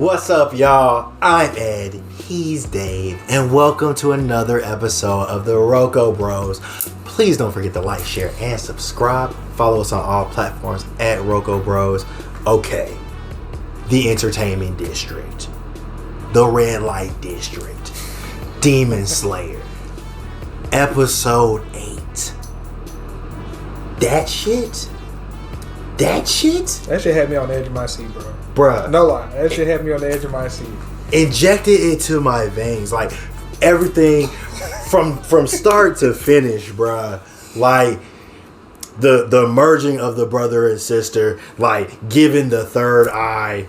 What's up, y'all? I'm Ed, he's Dave, and welcome to another episode of the Roko Bros. Please don't forget to like, share, and subscribe. Follow us on all platforms at Roko Bros. Okay, the entertainment district, the red light district, Demon Slayer, episode 8. That shit? That shit had me on the edge of my seat, bro. Bruh. No lie. That shit had me on the edge of my seat. Injected into my veins. Like, everything from start to finish, bruh. Like, the merging of the brother and sister. Like, giving the third eye.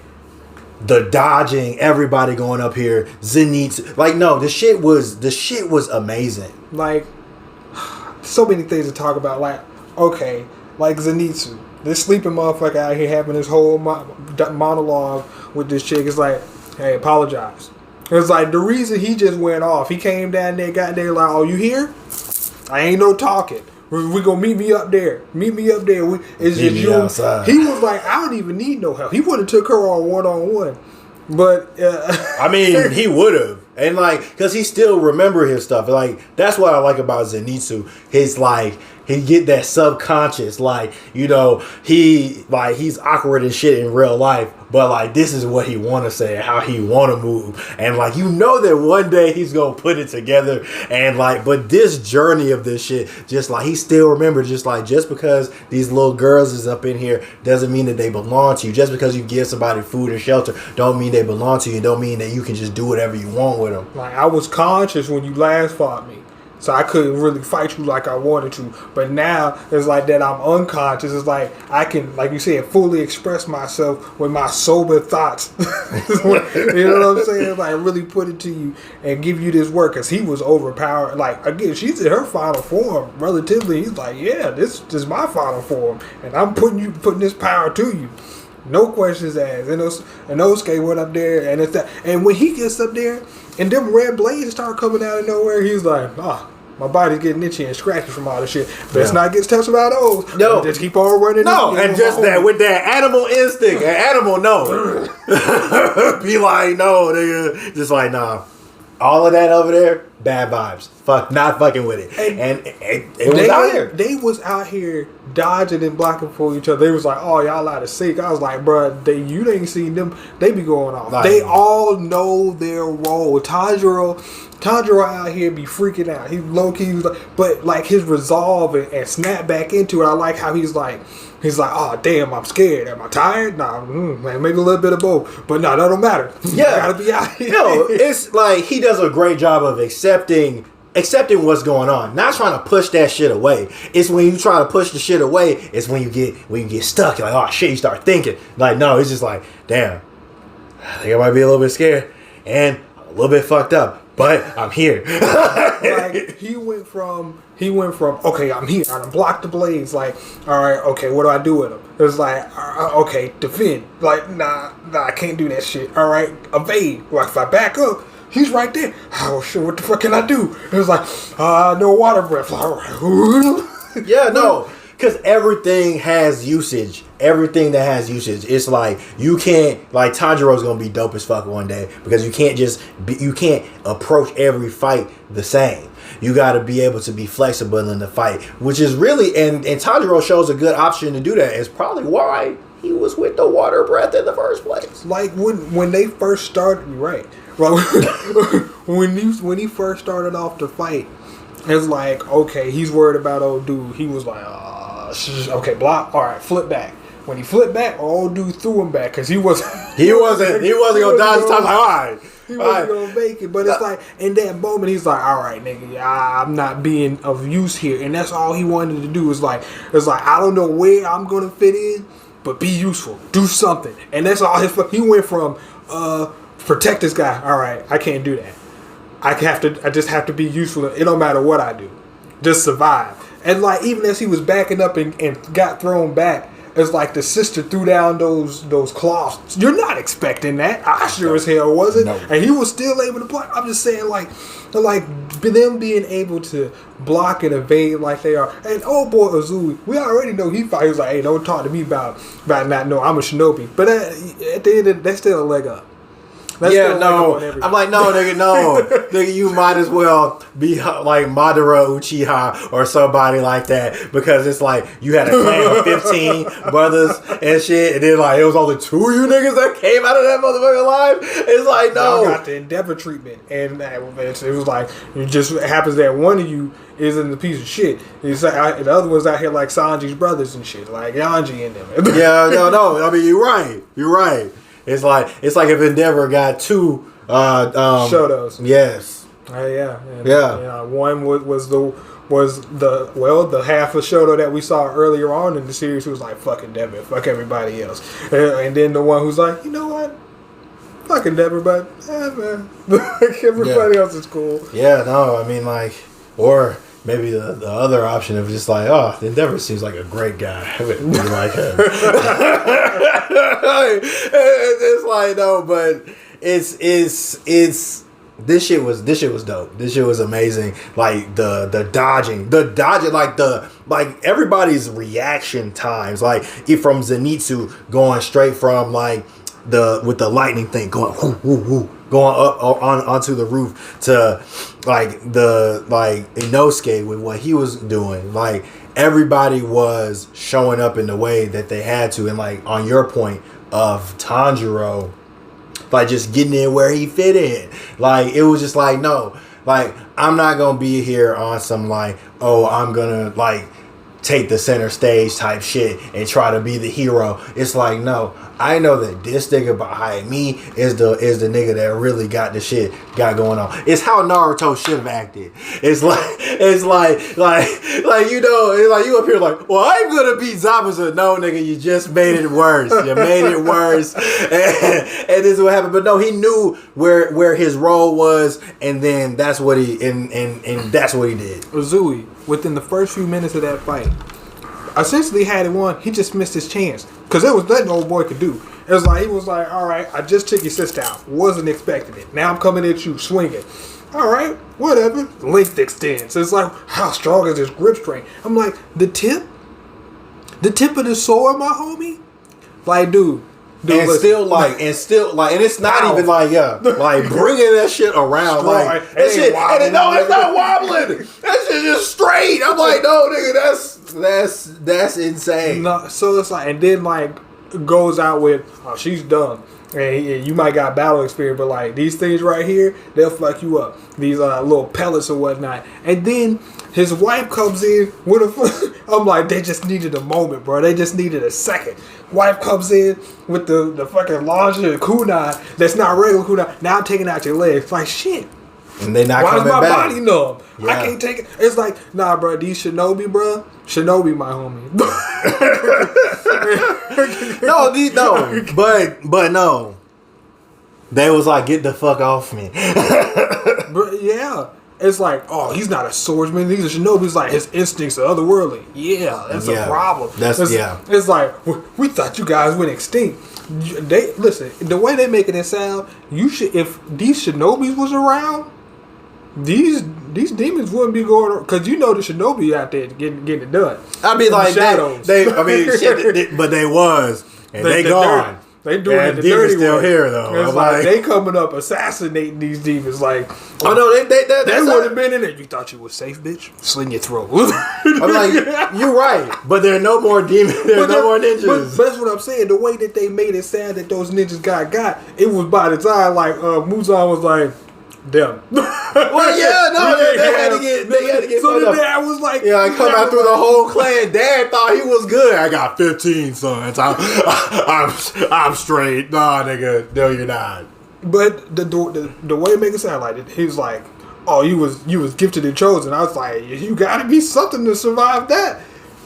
The dodging. Everybody going up here. Zenitsu. Like, no, the shit was amazing. Like, so many things to talk about. Like, okay. Like, Zenitsu. This sleeping motherfucker out here having this whole monologue with this chick. It's like, hey, apologize. It's like the reason he just went off. He came down there, got there like, oh, you here? I ain't no talking. We gonna meet me up there. Meet me up there. It's just you. Outside. He was like, I don't even need no help. He would have took her on one-on-one. But I mean, he would have. And like, because he still remember his stuff. Like, that's what I like about Zenitsu. His like, he get that subconscious, like, you know, he's awkward and shit in real life, but like, this is what he want to say and how he want to move, and like, you know that one day he's gonna put it together, and like, but this journey of this shit, just like, he still remember, just like, just because these little girls is up in here doesn't mean that they belong to you. Just because you give somebody food and shelter don't mean they belong to you. Don't mean that you can just do whatever you want with them. Like, I was conscious when you last fought me. So I couldn't really fight you like I wanted to. But now it's like that I'm unconscious. It's like I can, like you said, fully express myself with my sober thoughts. You know what I'm saying? Like, really put it to you and give you this work. Because he was overpowered. Like, again, she's in her final form relatively. He's like, yeah, this is my final form. And I'm putting this power to you. No questions asked. And Osuke went up there. And it's that. And when he gets up there and them red blades start coming out of nowhere, he's like, my body's getting itchy and scratchy from all this shit. Best not get touched about those. No. Just keep on running. No, and just that with that animal instinct. An animal, no. Be like, no, nigga. Just like, nah. All of that over there, bad vibes. Not fucking with it. And it was out here. They was out here dodging and blocking for each other. They was like, oh, y'all out of sync. I was like, bro, you ain't seen them. They be going off. Like, they all know their role. Tanjiro out here be freaking out. He low key, but like his resolve and snap back into it. I like how he's like, oh damn, I'm scared. Am I tired? Nah, maybe a little bit of both. But no, that don't matter. Yeah, I gotta be out here. No, it's like he does a great job of accepting what's going on, not trying to push that shit away. It's when you try to push the shit away, it's when you get stuck. You're like, oh shit, you start thinking. Like, no, it's just like, damn, I think I might be a little bit scared and a little bit fucked up. But I'm here. Like, he went from okay, I'm here. I done blocked the blades. Like, all right, okay, what do I do with him? It was like, okay, defend. Like, nah, I can't do that shit. All right, evade. Like, if I back up, he's right there. Oh shit, what the fuck can I do? It was like, no water breath. Like, all right. Yeah, no. Because everything has usage. Everything that has usage. It's like, you can't, like, Tanjiro's going to be dope as fuck one day. Because you can't approach every fight the same. You got to be able to be flexible in the fight. Which is really, and Tanjiro shows a good option to do that. It's probably why he was with the water breath in the first place. Like, when they first started, you're right. Like, when he first started off the fight, it's like, okay, he's worried about old dude. He was like, okay, block. All right, flip back. When he flipped back, old dude threw him back because he wasn't gonna dodge the time. Like, all right, he wasn't gonna make it. But it's like, in that moment, he's like, all right, nigga, I'm not being of use here, and that's all he wanted to do. It's like, I don't know where I'm gonna fit in, but be useful, do something, and that's all. He went from protect this guy. All right, I can't do that. I just have to be useful. It don't matter what I do, just survive. And like, even as he was backing up and got thrown back, it's like the sister threw down those cloths. You're not expecting that. I sure as hell wasn't. No. And he was still able to block. I'm just saying, like them being able to block and evade like they are. And old boy Uzui, we already know he fought. He was like, hey, don't talk to me about not knowing I'm a shinobi. But at the end of that's still a leg up. Yeah, no. I'm like, no, nigga, no. Nigga, you might as well be like Madara Uchiha or somebody like that, because it's like you had a clan of 15 brothers and shit, and then like it was only 2 of you niggas that came out of that motherfucker alive. It's like, no. Y'all got the Endeavor treatment, and it was like, it just happens that one of you is in the piece of shit. It's like, the other one's out here like Sanji's brothers and shit, like Yanji and them. Yeah, no. I mean, you're right. It's like if Endeavor got 2 Shotos. Yes. Yeah. One was the half of Shoto that we saw earlier on in the series, who was like, fuck Endeavor, fuck everybody else, and then the one who's like, you know what, fuck Endeavor, but man, everybody else is cool. Yeah, no, I mean, like, or maybe the other option of just like, oh, Endeavor seems like a great guy. I wouldn't be like him. It's like, no, but it's this shit was dope. This shit was amazing. Like the dodging, like everybody's reaction times, like from Zenitsu going straight from like with the lightning thing going whoo, whoo, whoo, going up onto the roof to like Inosuke with what he was doing. Like everybody was showing up in the way that they had to, and like on your point of Tanjiro, like just getting in where he fit in. Like it was just like, no, like I'm not gonna be here on some like, oh, I'm gonna like take the center stage type shit and try to be the hero. It's like, no, I know that this nigga behind me is the nigga that really got the shit got going on. It's how Naruto should have acted. It's like you know, it's like you up here like, well, I'm gonna beat Zabuza. No, nigga, you just made it worse. You made it worse, and this is what happened. But no, he knew where his role was, and then that's what he and that's what he did. Uzui, within the first few minutes of that fight, essentially had it won. He just missed his chance, because there was nothing old boy could do. It was like, he was like, all right, I just took your sister out, wasn't expecting it, now I'm coming at you swinging. All right, whatever. Length extends. It's like, how strong is this grip strength? I'm like, the tip of the sword, my homie. Like, dude, and still and it's not even like, like bringing that shit around, strong, like that shit, and no, it's not wobbling. That shit just straight. I'm like, no, nigga, that's insane. No, so it's like, and then like goes out with, oh, she's done, and you might got battle experience, but like these things right here, they'll fuck you up. These little pellets or whatnot, and then his wife comes in with a. I'm like, they just needed a moment, bro. They just needed a second. Wife comes in with the fucking launcher kunai that's not regular kunai. Now I'm taking out your legs. Like, shit. And they not why coming is my back. body numb? Yeah. I can't take it. It's like, nah, bro. These Shinobi, bro. Shinobi, my homie. but no. They was like, get the fuck off me. But yeah. It's like, oh, he's not a swordsman. These are Shinobi's like, his instincts are otherly. Yeah, that's a problem. It's like, we thought you guys went extinct. They listen, the way they making it sound, you should, if these Shinobis was around, these demons wouldn't be going, because you know the Shinobi out there getting it done. I mean, like shadows. But they was, and they gone. They doing it the dirty still way. Here though. It's like they coming up assassinating these demons. Like, oh no, they would have been in there. You thought you was safe, bitch? Sling your throat. I'm like, you're right, but there are no more demons. There are no more ninjas. But that's what I'm saying. The way that they made it sound that those ninjas got, it was by the time like Muzan was like, them. Well, yeah, no, they had to get. So the dad was like, yeah, I come out through the whole clan. Dad thought he was good. I got 15 sons. I'm straight. Nah, nigga, no, you're not. But the way it make it sound like it, he's like, oh, you was gifted and chosen. I was like, you got to be something to survive that.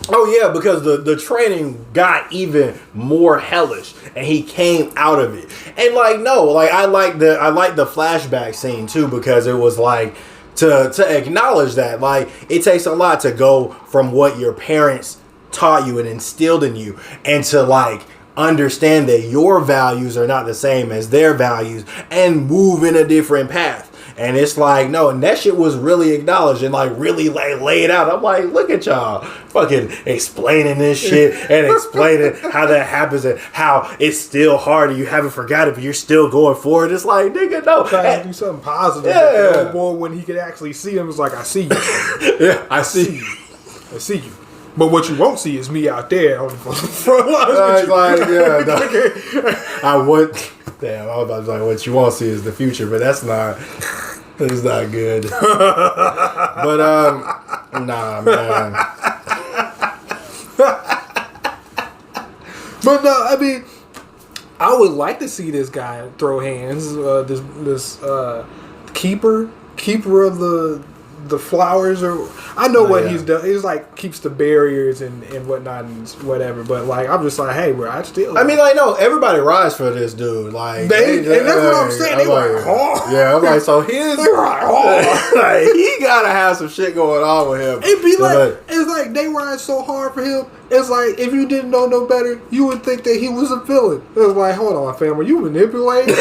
Oh yeah, because the training got even more hellish, and he came out of it. And like, no, like I like the flashback scene too, because it was like to acknowledge that like it takes a lot to go from what your parents taught you and instilled in you, and to like understand that your values are not the same as their values and move in a different path. And it's like, no, and that shit was really acknowledged and like really like laid out. I'm like, look at y'all fucking explaining this shit and explaining how that happens and how it's still hard and you haven't forgot it, but you're still going forward. It's like, nigga, no. Trying to do something positive. Yeah. The old boy, when he could actually see him, was like, I see you. Yeah, I see you. I see you. But what you won't see is me out there on the front lines. Like, yeah, no. I would. Damn, I was about to be like, what you won't see is the future, but that's not good. But nah, man. But no, I mean, I would like to see this guy throw hands. This keeper of the flowers, or I know what he's done. He's like keeps the barriers and whatnot and whatever. But like, I'm just like, hey, bro, I mean, like, no, everybody rides for this dude. Like, and that's what I'm saying. They like, oh. Yeah, I'm like, so his, like, he gotta have some shit going on with him. It'd be like, it's like they ride so hard for him. It's like, if you didn't know no better, you would think that he was a villain. It was like, hold on, fam, are you manipulating?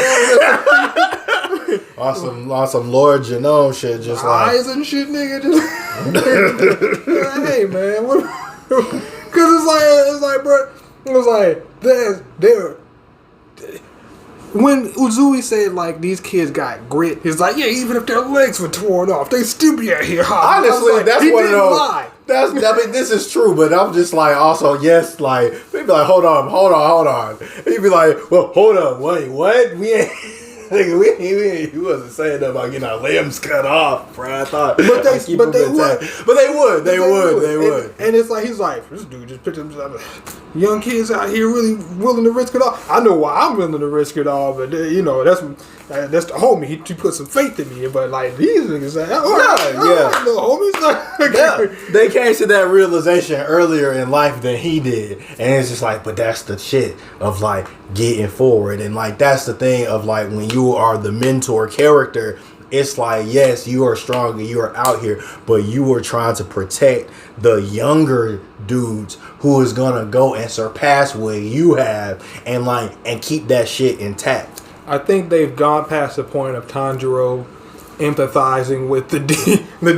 Awesome Lord Genome shit, just eyes and shit, nigga. Just hey, man, what? Because it's like, bro, it was like there. When Uzui said like these kids got grit, he's like, yeah, even if their legs were torn off, they still be out here. Honestly, like, that's one of those. Lie. I mean, this is true, but I'm just like, also, yes, like, he'd be like, hold on. He'd be like, well, hold on, wait, what? We ain't. He wasn't saying that about getting our limbs cut off, bro. I thought, but they would. And it's like, he's like, this dude just picked himself. Young kids out here really willing to risk it all. I know why I'm willing to risk it all, but you know, that's the homie. He put some faith in me, but like these niggas, the homies. They came to that realization earlier in life than he did, and it's just like, but that's the shit of like getting forward, and like that's the thing of like when you are the mentor character. It's like, yes, you are strong and you are out here, but you are trying to protect the younger dudes who is gonna go and surpass what you have and keep that shit intact. I think they've gone past the point of Tanjiro empathizing with the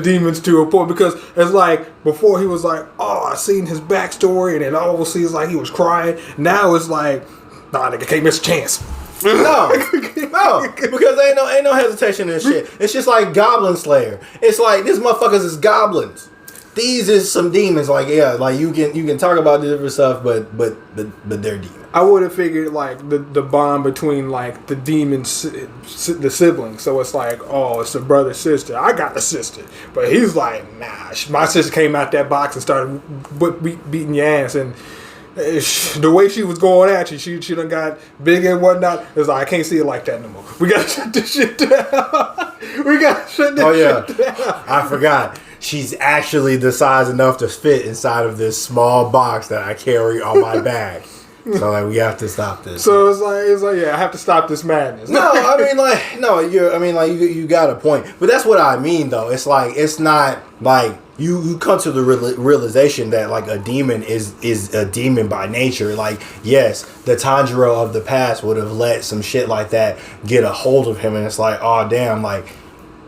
demons to a point, because it's like before he was like, oh, I seen his backstory, and then all we'll see is like he was crying. Now it's like, nah, nigga, can't miss a chance. No, because ain't no hesitation in shit. It's just like Goblin Slayer. It's like these motherfuckers is goblins. These is some demons. Like, yeah, like you can talk about the different stuff, but they're demons. I would have figured like the bond between like the demons, the siblings. So it's like, oh, it's a brother sister. I got a sister, but he's like, nah. My sister came out that box and started beating your ass, and the way she was going at you, she done got big and whatnot. It's like, I can't see it like that no more. We gotta shut this shit down. Shit down. I forgot. She's actually the size enough to fit inside of this small box that I carry on my back. So like, we have to stop this. So it's like, yeah, I have to stop this madness. No, I mean like, you got a point, but that's what I mean though. It's like, it's not like you come to the realization that like a demon is a demon by nature. Like, yes, the Tanjiro of the past would have let some shit like that get a hold of him, and it's like, oh damn, like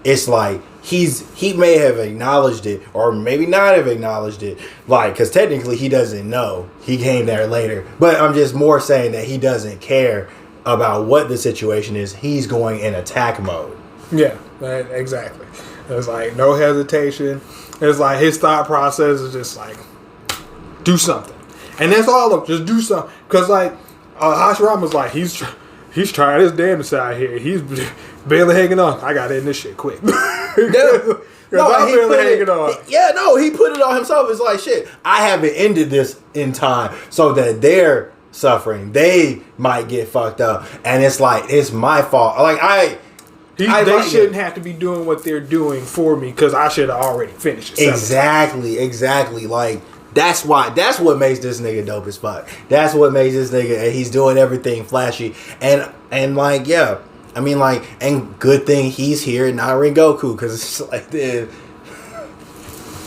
it's like he may have acknowledged it or maybe not have acknowledged it, like, because technically he doesn't know, he came there later, but I'm just more saying that he doesn't care about what the situation is. He's going in attack mode. Yeah, exactly. It's like no hesitation. It's like his thought process is just like, do something, and that's all of just do something. Because like Hashirama's like, he's trying his damnedest out here. He's barely hanging on. I got to end this shit quick. He put it on himself. It's like, shit, I haven't ended this in time so that they're suffering. They might get fucked up, and it's like, it's my fault. Like they shouldn't have to be doing what they're doing for me, because I should have already finished it. Exactly. Like, that's what makes this nigga dope as fuck. That's what makes this nigga, and he's doing everything flashy. And like, yeah, I mean, like, and good thing he's here and not Rengoku, because it's like this.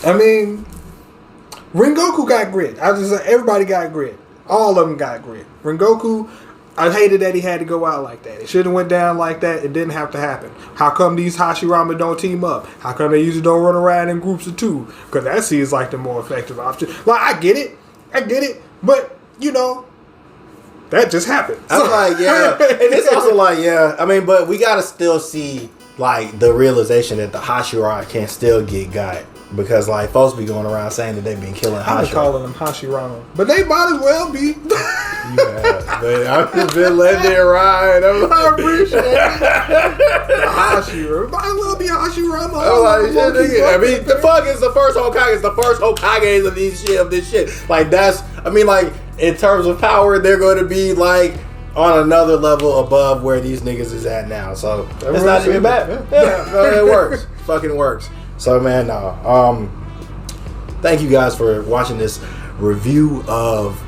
I mean, Rengoku got grit. I just like, everybody got grit. All of them got grit. Rengoku, I hated that he had to go out like that. It shouldn't have went down like that. It didn't have to happen. How come these Hashirama don't team up? How come they usually don't run around in groups of two? Because that seems like the more effective option. Like, I get it. But, you know, that just happened. I'm like, yeah. And it's also like, yeah. I mean, but we got to still see, like, the realization that the Hashirama can still get got. Because, like, folks be going around saying that they've been killing Hashirama. I've been calling them Hashirama. But they might as well be. Yeah, but I've just been letting it ride. I appreciate it. Hashirama. Might as well be Hashirama. I'm like, shit, nigga. I mean, the fuck is the first Hokage? It's the first Hokages of this shit. Like, that's, I mean, like, in terms of power, they're going to be, like, on another level above where these niggas is at now. So, it's not even bad. Yeah, no, it works. Fucking works. So, man, thank you guys for watching this review of,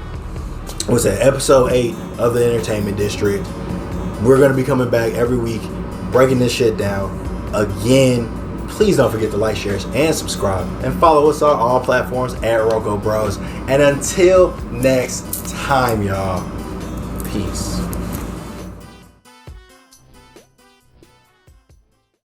what's that, episode 8 of the Entertainment District. We're going to be coming back every week, breaking this shit down. Again, please don't forget to like, share, and subscribe. And follow us on all platforms at Roko Bros. And until next time, y'all, peace.